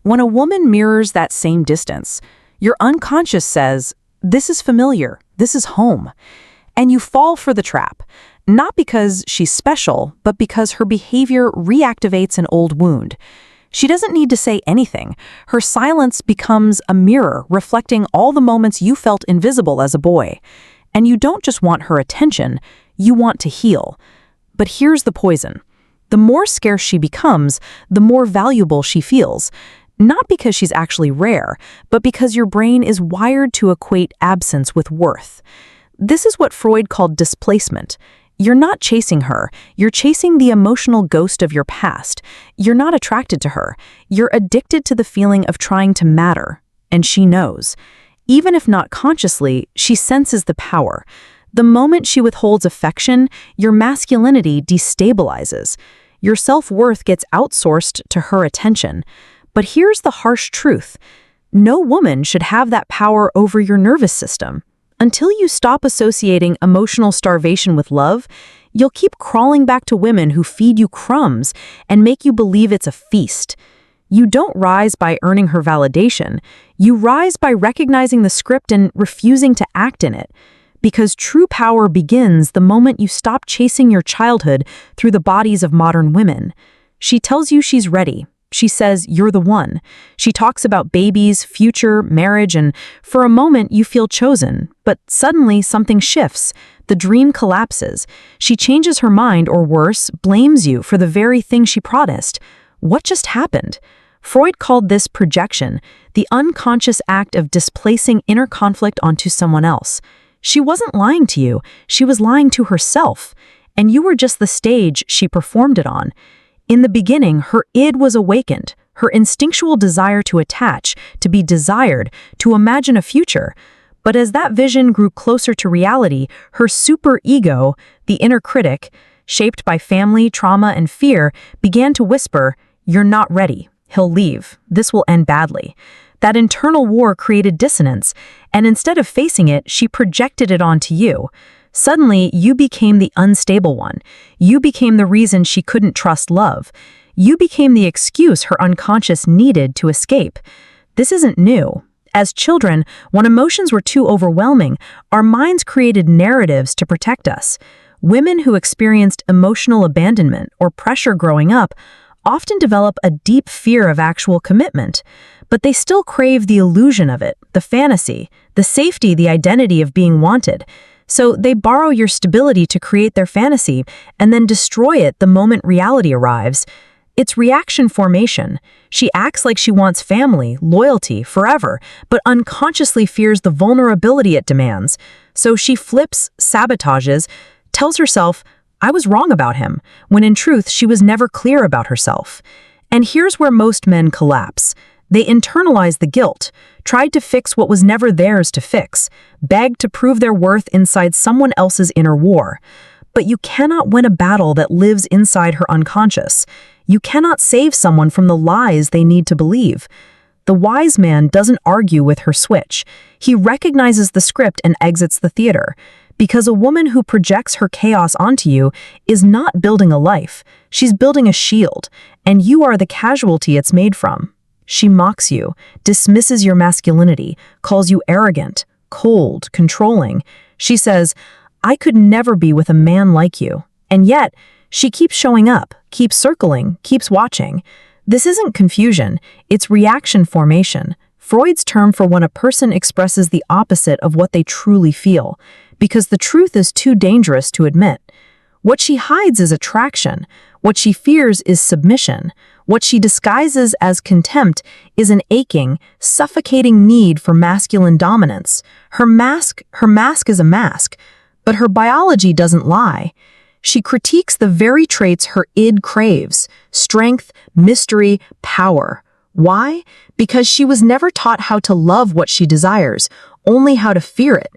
When a woman mirrors that same distance, your unconscious says, "This is familiar, this is home." And you fall for the trap, not because she's special, but because her behavior reactivates an old wound. She doesn't need to say anything. Her silence becomes a mirror reflecting all the moments you felt invisible as a boy. And you don't just want her attention, you want to heal. But here's the poison. The more scarce she becomes, the more valuable she feels. Not because she's actually rare, but because your brain is wired to equate absence with worth. This is what Freud called displacement. You're not chasing her, you're chasing the emotional ghost of your past. You're not attracted to her, you're addicted to the feeling of trying to matter. And she knows. Even if not consciously, she senses the power. The moment she withholds affection, your masculinity destabilizes. Your self-worth gets outsourced to her attention. But here's the harsh truth. No woman should have that power over your nervous system. Until you stop associating emotional starvation with love, you'll keep crawling back to women who feed you crumbs and make you believe it's a feast. You don't rise by earning her validation. You rise by recognizing the script and refusing to act in it. Because true power begins the moment you stop chasing your childhood through the bodies of modern women. She tells you she's ready. She says you're the one. She talks about babies, future, marriage, and for a moment you feel chosen. But suddenly something shifts. The dream collapses. She changes her mind, or worse, blames you for the very thing she promised. What just happened? Freud called this projection, the unconscious act of displacing inner conflict onto someone else. She wasn't lying to you. She was lying to herself. And you were just the stage she performed it on. In the beginning, her id was awakened, her instinctual desire to attach, to be desired, to imagine a future. But as that vision grew closer to reality, her superego, the inner critic, shaped by family, trauma, and fear, began to whisper, "You're not ready. He'll leave. This will end badly." That internal war created dissonance, and instead of facing it, she projected it onto you. Suddenly, you became the unstable one. You became the reason she couldn't trust love. You became the excuse her unconscious needed to escape. This isn't new. As children, when emotions were too overwhelming, our minds created narratives to protect us. Women who experienced emotional abandonment or pressure growing up often develop a deep fear of actual commitment, but they still crave the illusion of it, the fantasy, the safety, the identity of being wanted. So they borrow your stability to create their fantasy and then destroy it the moment reality arrives. It's reaction formation. She acts like she wants family, loyalty, forever, but unconsciously fears the vulnerability it demands. So she flips, sabotages, tells herself, "I was wrong about him," when in truth she was never clear about herself. And here's where most men collapse. They internalized the guilt, tried to fix what was never theirs to fix, begged to prove their worth inside someone else's inner war. But you cannot win a battle that lives inside her unconscious. You cannot save someone from the lies they need to believe. The wise man doesn't argue with her switch. He recognizes the script and exits the theater. Because a woman who projects her chaos onto you is not building a life. She's building a shield, and you are the casualty it's made from. She mocks you, dismisses your masculinity, calls you arrogant, cold, controlling. She says, "I could never be with a man like you." And yet, she keeps showing up, keeps circling, keeps watching. This isn't confusion, it's reaction formation. Freud's term for when a person expresses the opposite of what they truly feel, because the truth is too dangerous to admit. What she hides is attraction. What she fears is submission. What she disguises as contempt is an aching, suffocating need for masculine dominance. Her mask is a mask, but her biology doesn't lie. She critiques the very traits her id craves: strength, mystery, power. Why? Because she was never taught how to love what she desires, only how to fear it.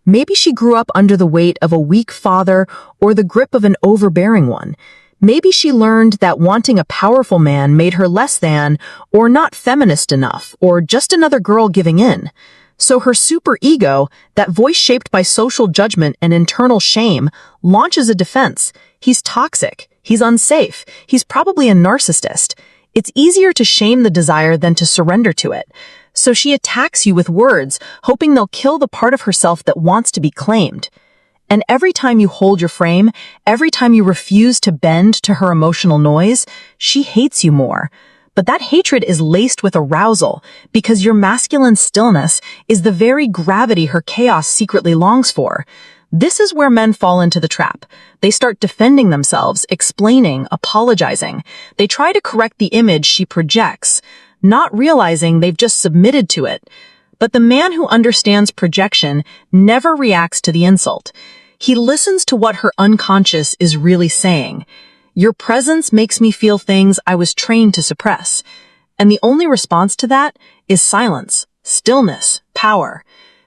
Maybe she grew up under the weight of a weak father or the grip of an overbearing one. Maybe she learned that wanting a powerful man made her less than, or not feminist enough, or just another girl giving in. So her superego, that voice shaped by social judgment and internal shame, launches a defense. He's toxic. He's unsafe. He's probably a narcissist. It's easier to shame the desire than to surrender to it. So she attacks you with words, hoping they'll kill the part of herself that wants to be claimed. And every time you hold your frame, every time you refuse to bend to her emotional noise, she hates you more. But that hatred is laced with arousal, because your masculine stillness is the very gravity her chaos secretly longs for. This is where men fall into the trap. They start defending themselves, explaining, apologizing. They try to correct the image she projects, not realizing they've just submitted to it. But the man who understands projection never reacts to the insult. He listens to what her unconscious is really saying. Your presence makes me feel things I was trained to suppress. And the only response to that is silence, stillness, power.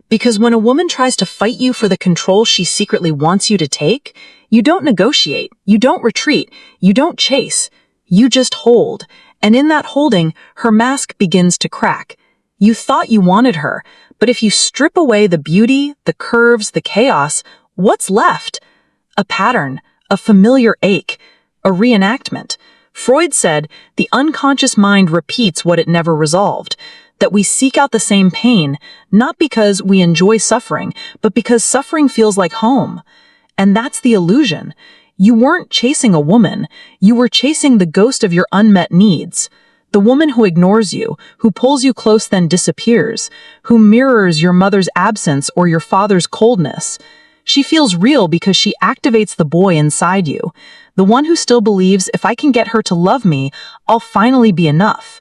Because when a woman tries to fight you for the control she secretly wants you to take, you don't negotiate, you don't retreat, you don't chase, you just hold. And in that holding, her mask begins to crack. You thought you wanted her, but if you strip away the beauty, the curves, the chaos, what's left? A pattern, a familiar ache, a reenactment. Freud said the unconscious mind repeats what it never resolved, that we seek out the same pain, not because we enjoy suffering, but because suffering feels like home. And that's the illusion. You weren't chasing a woman, you were chasing the ghost of your unmet needs. The woman who ignores you, who pulls you close then disappears, who mirrors your mother's absence or your father's coldness. She feels real because she activates the boy inside you, the one who still believes if I can get her to love me, I'll finally be enough.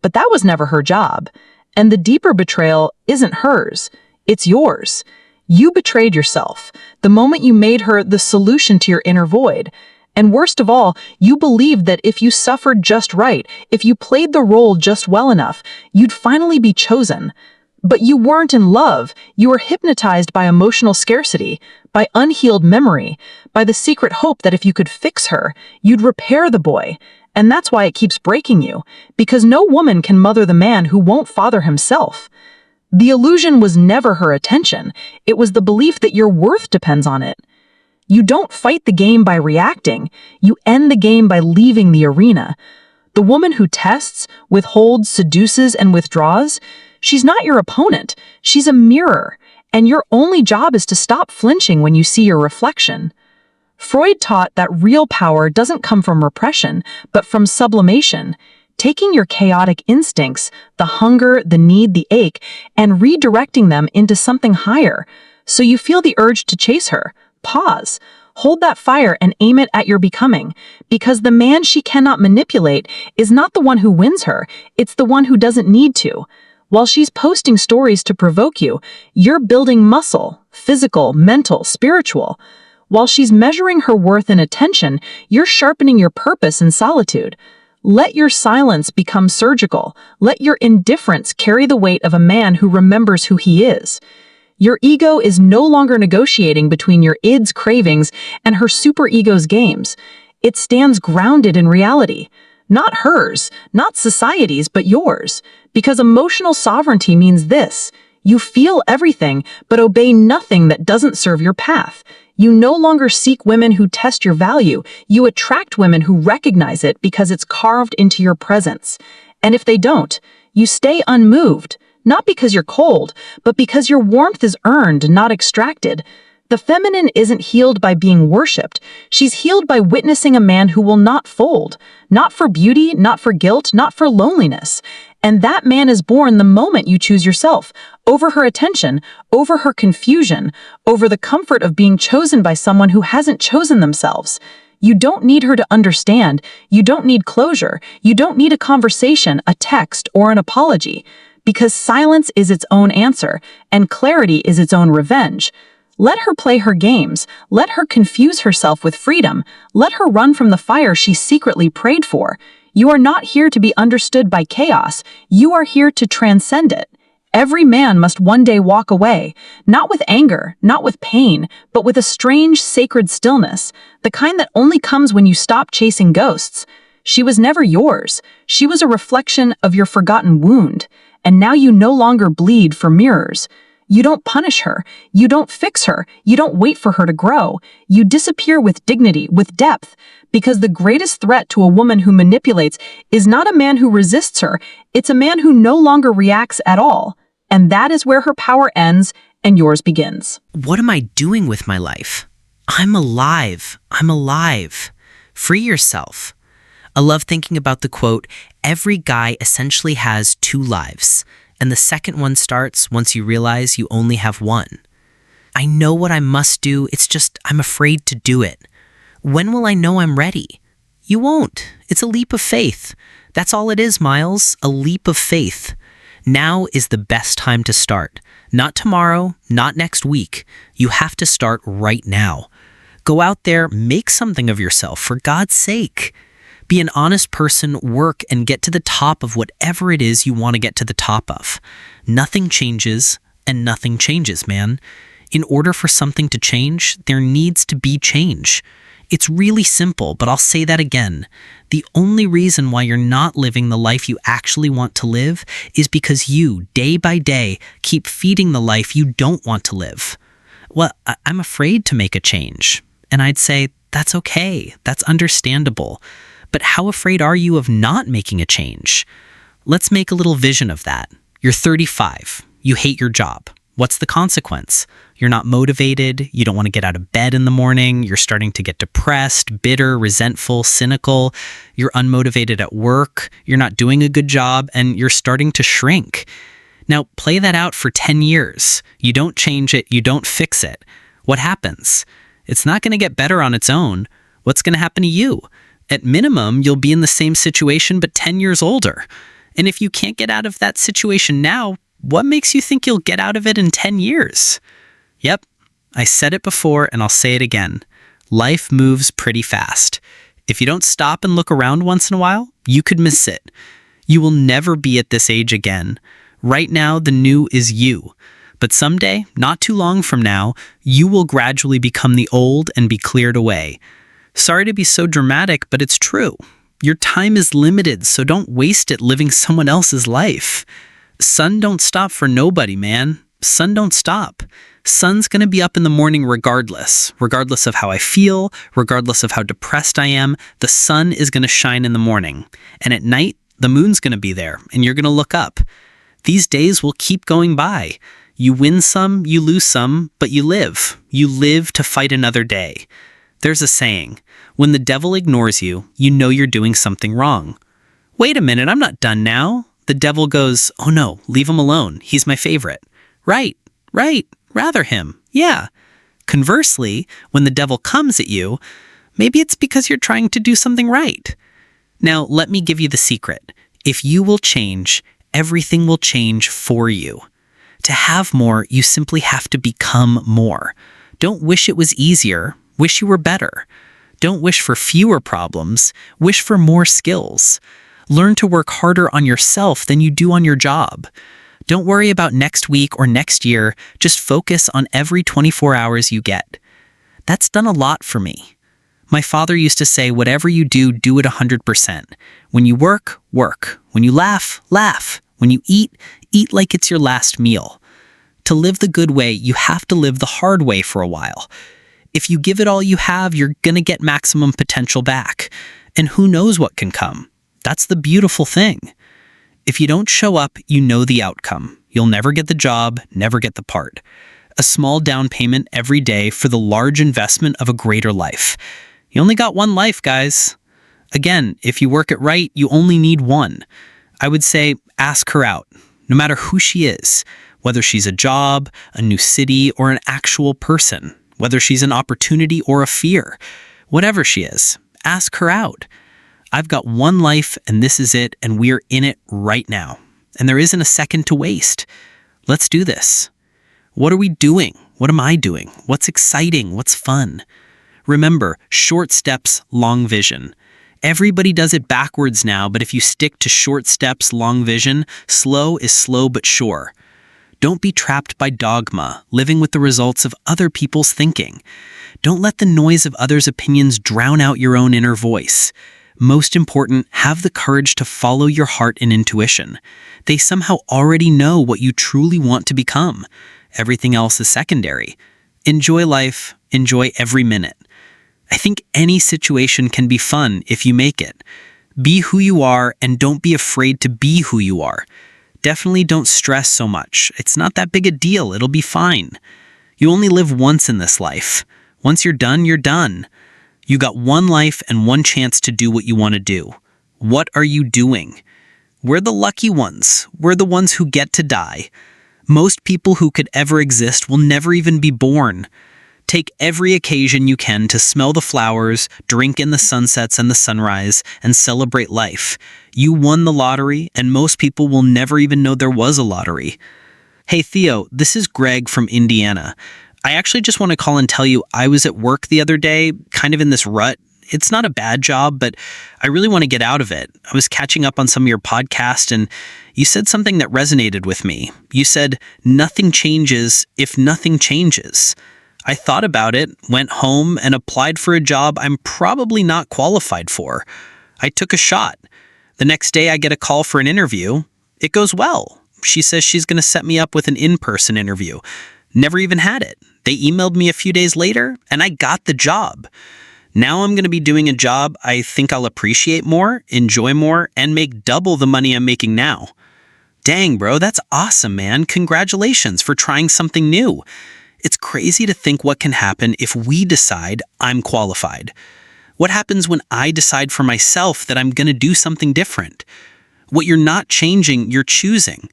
But that was never her job. And the deeper betrayal isn't hers, it's yours. You betrayed yourself the moment you made her the solution to your inner void. And worst of all, you believed that if you suffered just right, if you played the role just well enough, you'd finally be chosen. But you weren't in love. You were hypnotized by emotional scarcity, by unhealed memory, by the secret hope that if you could fix her, you'd repair the boy. And that's why it keeps breaking you, because no woman can mother the man who won't father himself. The illusion was never her attention. It was the belief that your worth depends on it. You don't fight the game by reacting. You end the game by leaving the arena. The woman who tests, withholds, seduces, and withdraws, she's not your opponent. She's a mirror. And your only job is to stop flinching when you see your reflection. Freud taught that real power doesn't come from repression, but from sublimation. Taking your chaotic instincts, the hunger, the need, the ache, and redirecting them into something higher. So you feel the urge to chase her. Pause. Hold that fire and aim it at your becoming, because the man she cannot manipulate is not the one who wins her, it's the one who doesn't need to. While she's posting stories to provoke you, you're building muscle, physical, mental, spiritual. While she's measuring her worth in attention, you're sharpening your purpose in solitude. Let your silence become surgical. Let your indifference carry the weight of a man who remembers who he is. Your ego is no longer negotiating between your id's cravings and her superego's games. It stands grounded in reality. Not hers, not society's, but yours. Because emotional sovereignty means this: you feel everything, but obey nothing that doesn't serve your path. You no longer seek women who test your value. You attract women who recognize it because it's carved into your presence. And if they don't, you stay unmoved. Not because you're cold, but because your warmth is earned, not extracted. The feminine isn't healed by being worshipped. She's healed by witnessing a man who will not fold. Not for beauty, not for guilt, not for loneliness. And that man is born the moment you choose yourself, over her attention, over her confusion, over the comfort of being chosen by someone who hasn't chosen themselves. You don't need her to understand. You don't need closure. You don't need a conversation, a text, or an apology. Because silence is its own answer, and clarity is its own revenge. Let her play her games. Let her confuse herself with freedom. Let her run from the fire she secretly prayed for. You are not here to be understood by chaos. You are here to transcend it. Every man must one day walk away, not with anger, not with pain, but with a strange, sacred stillness, the kind that only comes when you stop chasing ghosts. She was never yours. She was a reflection of your forgotten wound. And now you no longer bleed for mirrors. You don't punish her. You don't fix her. You don't wait for her to grow. You disappear with dignity, with depth, because the greatest threat to a woman who manipulates is not a man who resists her. It's a man who no longer reacts at all. And that is where her power ends and yours begins. What am I doing with my life? I'm alive. I'm alive. Free yourself. I love thinking about the quote, every guy essentially has two lives, and the second one starts once you realize you only have one. I know what I must do, it's just I'm afraid to do it. When will I know I'm ready? You won't. It's a leap of faith. That's all it is, Miles, a leap of faith. Now is the best time to start. Not tomorrow, not next week. You have to start right now. Go out there, make something of yourself, for God's sake. Be an honest person, work, and get to the top of whatever it is you want to get to the top of. Nothing changes, and nothing changes, man. In order for something to change, there needs to be change. It's really simple, but I'll say that again. The only reason why you're not living the life you actually want to live is because you, day by day, keep feeding the life you don't want to live. Well, I'm afraid to make a change. And I'd say, that's okay. That's understandable. But how afraid are you of not making a change? Let's make a little vision of that. You're 35. You hate your job. What's the consequence? You're not motivated. You don't want to get out of bed in the morning. You're starting to get depressed, bitter, resentful, cynical. You're unmotivated at work. You're not doing a good job, and you're starting to shrink. Now, play that out for 10 years. You don't change it. You don't fix it. What happens? It's not going to get better on its own. What's going to happen to you? At minimum, you'll be in the same situation but 10 years older. And if you can't get out of that situation now, what makes you think you'll get out of it in 10 years? Yep, I said it before and I'll say it again. Life moves pretty fast. If you don't stop and look around once in a while, you could miss it. You will never be at this age again. Right now, the new is you. But someday, not too long from now, you will gradually become the old and be cleared away. Sorry to be so dramatic, but it's true. Your time is limited, so don't waste it living someone else's life. Sun don't stop for nobody, man. Sun don't stop. Sun's gonna be up in the morning regardless of how I feel, regardless of how depressed I am. The sun is gonna shine in the morning. And at night, the moon's gonna be there, and you're gonna look up. These days will keep going by. You win some, you lose some, but you live. You live to fight another day. There's a saying, when the devil ignores you, you know you're doing something wrong. Wait a minute, I'm not done now. The devil goes, oh no, leave him alone. He's my favorite. Right, rather him. Yeah. Conversely, when the devil comes at you, maybe it's because you're trying to do something right. Now, let me give you the secret. If you will change, everything will change for you. To have more, you simply have to become more. Don't wish it was easier. Wish you were better. Don't wish for fewer problems. Wish for more skills. Learn to work harder on yourself than you do on your job. Don't worry about next week or next year. Just focus on every 24 hours you get. That's done a lot for me. My father used to say, whatever you do, do it 100%. When you work, work. When you laugh, laugh. When you eat, eat like it's your last meal. To live the good way, you have to live the hard way for a while. If you give it all you have, you're gonna get maximum potential back. And who knows what can come? That's the beautiful thing. If you don't show up, you know the outcome. You'll never get the job, never get the part. A small down payment every day for the large investment of a greater life. You only got one life, guys. Again, if you work it right, you only need one. I would say ask her out, no matter who she is, whether she's a job, a new city, or an actual person. Whether she's an opportunity or a fear, whatever she is, ask her out. I've got one life and this is it, and we're in it right now. And there isn't a second to waste. Let's do this. What are we doing? What am I doing? What's exciting? What's fun? Remember, short steps, long vision. Everybody does it backwards now, but if you stick to short steps, long vision, slow is slow but sure. Don't be trapped by dogma, living with the results of other people's thinking. Don't let the noise of others' opinions drown out your own inner voice. Most important, have the courage to follow your heart and intuition. They somehow already know what you truly want to become. Everything else is secondary. Enjoy life, enjoy every minute. I think any situation can be fun if you make it. Be who you are and don't be afraid to be who you are. Definitely don't stress so much. It's not that big a deal. It'll be fine. You only live once in this life. Once you're done, you're done. You got one life and one chance to do what you want to do. What are you doing? We're the lucky ones. We're the ones who get to die. Most people who could ever exist will never even be born. Take every occasion you can to smell the flowers, drink in the sunsets and the sunrise, and celebrate life. You won the lottery, and most people will never even know there was a lottery. Hey Theo, this is Greg from Indiana. I actually just want to call and tell you I was at work the other day, kind of in this rut. It's not a bad job, but I really want to get out of it. I was catching up on some of your podcast, and you said something that resonated with me. You said, nothing changes if nothing changes. I thought about it, went home, and applied for a job I'm probably not qualified for. I took a shot. The next day I get a call for an interview. It goes well. She says she's going to set me up with an in-person interview. Never even had it. They emailed me a few days later, and I got the job. Now I'm going to be doing a job I think I'll appreciate more, enjoy more, and make double the money I'm making now. Dang, bro, that's awesome, man. Congratulations for trying something new. It's crazy to think what can happen if we decide I'm qualified. What happens when I decide for myself that I'm going to do something different? What you're not changing, you're choosing.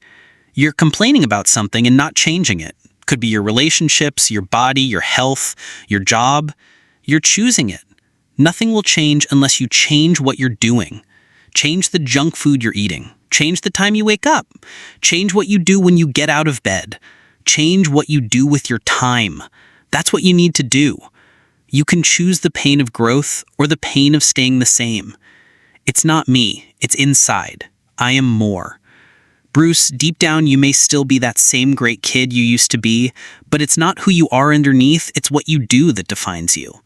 You're complaining about something and not changing it. Could be your relationships, your body, your health, your job. You're choosing it. Nothing will change unless you change what you're doing. Change the junk food you're eating. Change the time you wake up. Change what you do when you get out of bed. Change what you do with your time. That's what you need to do. You can choose the pain of growth or the pain of staying the same. It's not me. It's inside. I am more. Bruce, deep down, you may still be that same great kid you used to be, but it's not who you are underneath. It's what you do that defines you.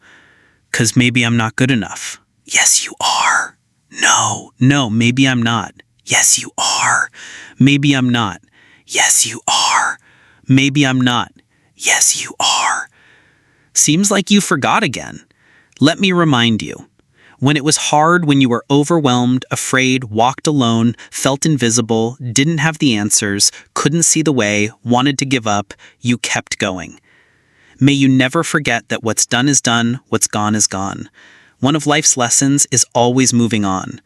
'Cause maybe I'm not good enough. Yes, you are. No, maybe I'm not. Yes, you are. Maybe I'm not. Yes, you are. Maybe I'm not. Yes, you are. Seems like you forgot again. Let me remind you. When it was hard, when you were overwhelmed, afraid, walked alone, felt invisible, didn't have the answers, couldn't see the way, wanted to give up, you kept going. May you never forget that what's done is done, what's gone is gone. One of life's lessons is always moving on.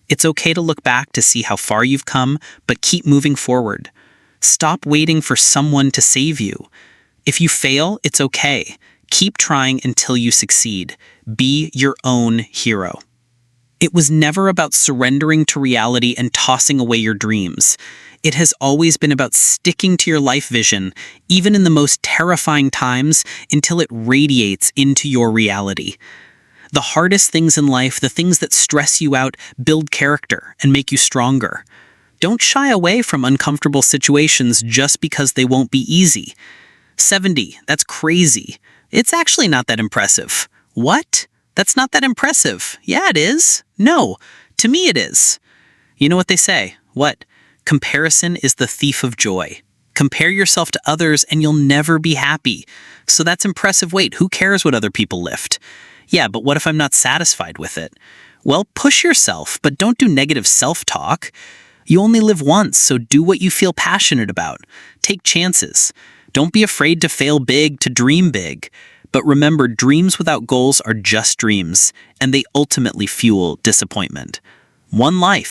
It's okay to look back to see how far you've come, but keep moving forward. Stop waiting for someone to save you. If you fail, it's okay. Keep trying until you succeed. Be your own hero. It was never about surrendering to reality and tossing away your dreams. It has always been about sticking to your life vision, even in the most terrifying times, until it radiates into your reality. The hardest things in life, the things that stress you out, build character and make you stronger. Don't shy away from uncomfortable situations just because they won't be easy. 70, that's crazy. It's actually not that impressive. What? That's not that impressive. Yeah, it is. No, to me it is. You know what they say? What? Comparison is the thief of joy. Compare yourself to others and you'll never be happy. So that's impressive weight. Who cares what other people lift? Yeah, but what if I'm not satisfied with it? Well, push yourself, but don't do negative self-talk. You only live once, so do what you feel passionate about. Take chances. Don't be afraid to fail big, to dream big. But remember, dreams without goals are just dreams, and they ultimately fuel disappointment. One life.